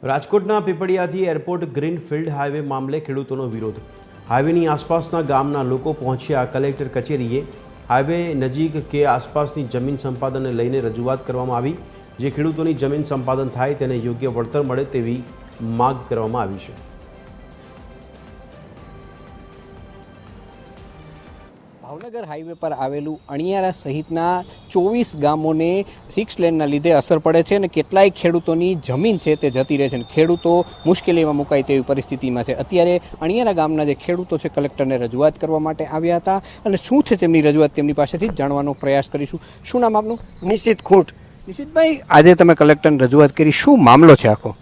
રાજકોટના પીપળિયાથી airport greenfield highway મામલે ખેડૂતોનો વિરોધ। હાઈવેની આસપાસના ગામના લોકો પહોંચ્યા કલેક્ટર કચેરીએ। હાઈવે નજીક કે આસપાસની જમીન સંપાદનને લઈને રજૂઆત કરવામાં આવી, જે ખેડૂતોની જમીન સંપાદન થાય તેને યોગ્ય વળતર મળે તેવી માંગ કરવામાં આવી છે। ભાવનગર હાઈવે પર આવેલું અણિયારા સહિતના 24 ગામોને 6 લેનના લીધે અસર પડે છે અને કેટલાય ખેડૂતોની જમીન છે તે જતી રહે છે અને ખેડૂતો મુશ્કેલીમાં મુકાય તેવી પરિસ્થિતિમાં છે। અત્યારે અણિયારા ગામના જે ખેડૂતો છે કલેક્ટરને રજૂઆત કરવા માટે આવ્યા હતા અને શું છે તેમની રજૂઆત તેમની પાસેથી જાણવાનો પ્રયાસ કરીશું। શું નામ આપનું? નિશ્ચિત ખૂંટ। નિશ્ચિતભાઈ, આજે તમે કલેક્ટરને રજૂઆત કરી, શું મામલો છે આખો?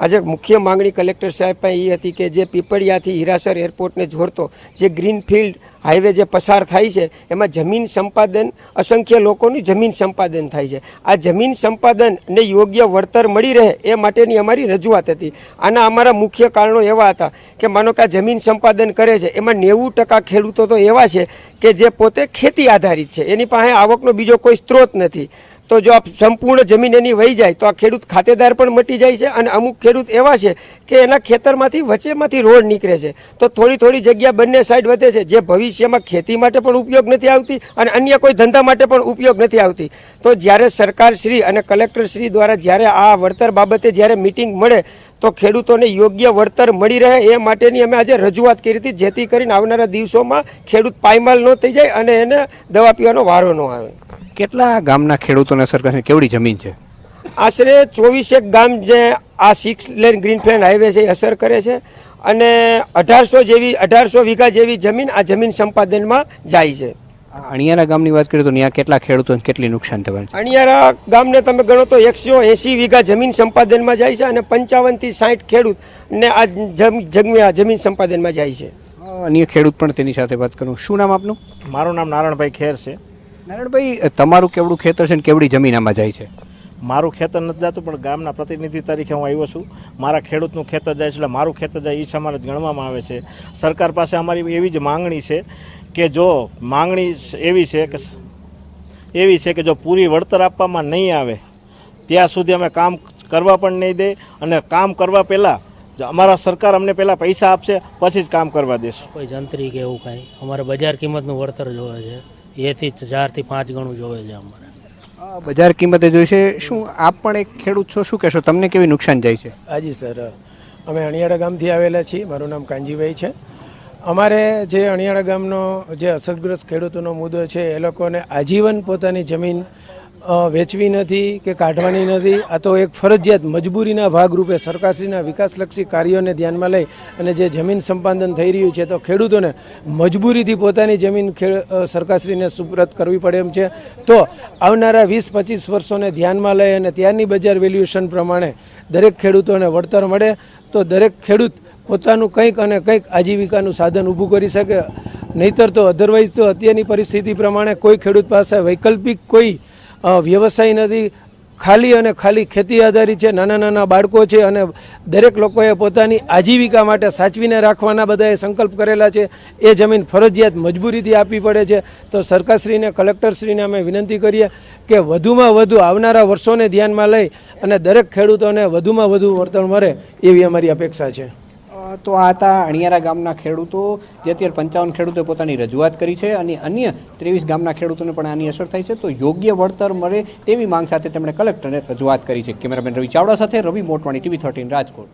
આજે મુખ્ય માંગણી કલેક્ટર સાહેબ પાસે એ હતી કે જે પીપળિયાથી હીરાસર એરપોર્ટને જોડતો જે ગ્રીનફિલ્ડ હાઈવે જે પસાર થાય છે એમાં જમીન સંપાદન અસંખ્ય લોકોની જમીન સંપાદન થાય છે। આ જમીન સંપાદનને યોગ્ય વળતર મળી રહે એ માટેની અમારી રજૂઆત હતી। આના અમારા મુખ્ય કારણો એવા હતા કે માનો કે આ જમીન સંપાદન કરે છે એમાં 90% ખેડૂતો તો એવા છે કે જે પોતે ખેતી આધારિત છે, એની પાસે આવકનો બીજો કોઈ સ્ત્રોત નથી। તો જો આ સંપૂર્ણ જમીન એની વહી જાય તો આ ખેડૂત ખાતેદાર પણ મટી જાય છે અને અમુક ખેડૂત એવા છે કે એના ખેતરમાંથી વચ્ચેમાંથી રોડ નીકળે છે, તો થોડી થોડી જગ્યા બંને સાઈડ વધે છે, જે ભવિષ્યમાં ખેતી માટે પણ ઉપયોગ નથી આવતી અને અન્ય કોઈ ધંધા માટે પણ ઉપયોગ નથી આવતી। તો જ્યારે સરકારશ્રી અને કલેક્ટરશ્રી દ્વારા જ્યારે આ વળતર બાબતે જ્યારે મિટિંગ મળે તો ખેડૂતોને યોગ્ય વળતર મળી રહે એ માટેની અમે આજે રજૂઆત કરી હતી, જેથી કરીને આવનારા દિવસોમાં ખેડૂત પાયમાલ ન થઈ જાય અને એને દવા પીવાનો વારો ન આવે। કેટલા ગામના ખેડૂતોને અસર કરશે? કેવડી જમીન છે? આશરે 24 ગામ જે આ 6 લેન ગ્રીનફિલ્ડ હાઈવે છે એ અસર કરે છે અને 1800 વીઘા જેવી જમીન આ જમીન સંપાદનમાં જાય છે। અણિયારા ગામની વાત કરીએ તો ત્યાં કેટલા ખેડૂતોને કેટલી નુકસાન થવાનું છે? અણિયારા ગામને તમે ગણો તો 180 વીઘા જમીન સંપાદનમાં જાય છે અને 55 થી 60 ખેડૂતને આ જમીન સંપાદનમાં જાય છે। અન્ય ખેડૂત પણ તેની સાથે વાત કરું। શું નામ આપનું? મારું નામ નારણભાઈ ખેર છે। નારાયણભાઈ, તમારું કેવડું ખેતર છે ને કેવડી જમીન આમાં જાય છે? મારું ખેતર નથી જતું, પણ ગામના પ્રતિનિધિ તરીકે હું આવ્યો છું। મારા ખેડૂતનું ખેતર જાય છે એટલે મારું ખેતર જાય એ સમાન જ ગણવામાં આવે છે। સરકાર પાસે અમારી એવી જ માંગણી છે કે જો માંગણી એવી છે કે જો પૂરી વળતર આપવામાં નહીં આવે ત્યાં સુધી અમે કામ કરવા પણ નહીં દે અને કામ કરવા પહેલાં અમારા સરકાર અમને પહેલાં પૈસા આપશે પછી જ કામ કરવા દેશું। કોઈ જંત્રી કે એવું કાંઈ અમારે બજાર કિંમતનું વળતર જોવે છે, એથી 4 થી 5 ગણું જોવે છે અમારે। બજાર કિંમતે જોઈશે। શું આપ પણ એક ખેડૂત છો, શું કહેશો, તમને કેવી નુકસાન જાય છે? હાજી સર, અમે અણિયારા ગામથી આવેલા છીએ। મારું નામ કાંજીભાઈ છે। અમારે જે અણિયારા ગામનો જે અસરગ્રસ્ત ખેડૂતોનો મુદ્દો છે એ લોકોને આજીવન પોતાની જમીન વેચવી નથી કે કાઢવાની નથી। આ તો એક ફરજિયાત મજબૂરીના ભાગરૂપે સરકારશ્રીના વિકાસલક્ષી કાર્યોને ધ્યાનમાં લઈ અને જે જમીન સંપાદન થઈ રહ્યું છે તો ખેડૂતોને મજબૂરીથી પોતાની જમીન સરકારશ્રીને સુપ્રત કરવી પડે એમ છે। તો આવનારા 20-25 વર્ષોને ધ્યાનમાં લઈ અને ત્યારની બજાર વેલ્યુએશન પ્રમાણે દરેક ખેડૂતોને વળતર મળે તો દરેક ખેડૂત પોતાનું કંઈક અને કંઈક આજીવિકાનું સાધન ઊભું કરી શકે। નહીંતર તો અધરવાઇઝ તો અત્યારની પરિસ્થિતિ પ્રમાણે કોઈ ખેડૂત પાસે વૈકલ્પિક કોઈ વ્યવસાય નથી, ખાલી અને ખાલી ખેતી આધારિત છે। નાના નાના બાળકો છે અને દરેક લોકોએ પોતાની આજીવિકા માટે સાચવીને રાખવાના બધાએ સંકલ્પ કરેલા છે। એ જમીન ફરજિયાત મજબૂરીથી આપવી પડે છે। તો સરકારશ્રીને કલેક્ટરશ્રીને અમે વિનંતી કરીએ કે વધુમાં વધુ આવનારા વર્ષોને ધ્યાનમાં લઈ અને દરેક ખેડૂતોને વધુમાં વધુ વળતર મળે એવી અમારી અપેક્ષા છે। તો આ હતા અણિયારા ગામના ખેડૂતો, જે અત્યારે 55 ખેડૂતોએ પોતાની રજૂઆત કરી છે અને અન્ય 23 ગામના ખેડૂતોને પણ આની અસર થાય છે, તો યોગ્ય વળતર મળે તેવી માંગ સાથે તેમણે કલેક્ટરને રજૂઆત કરી છે। કેમેરામેન રવિ ચાવડા સાથે રવિ મોટવાણી, TV13 રાજકોટ।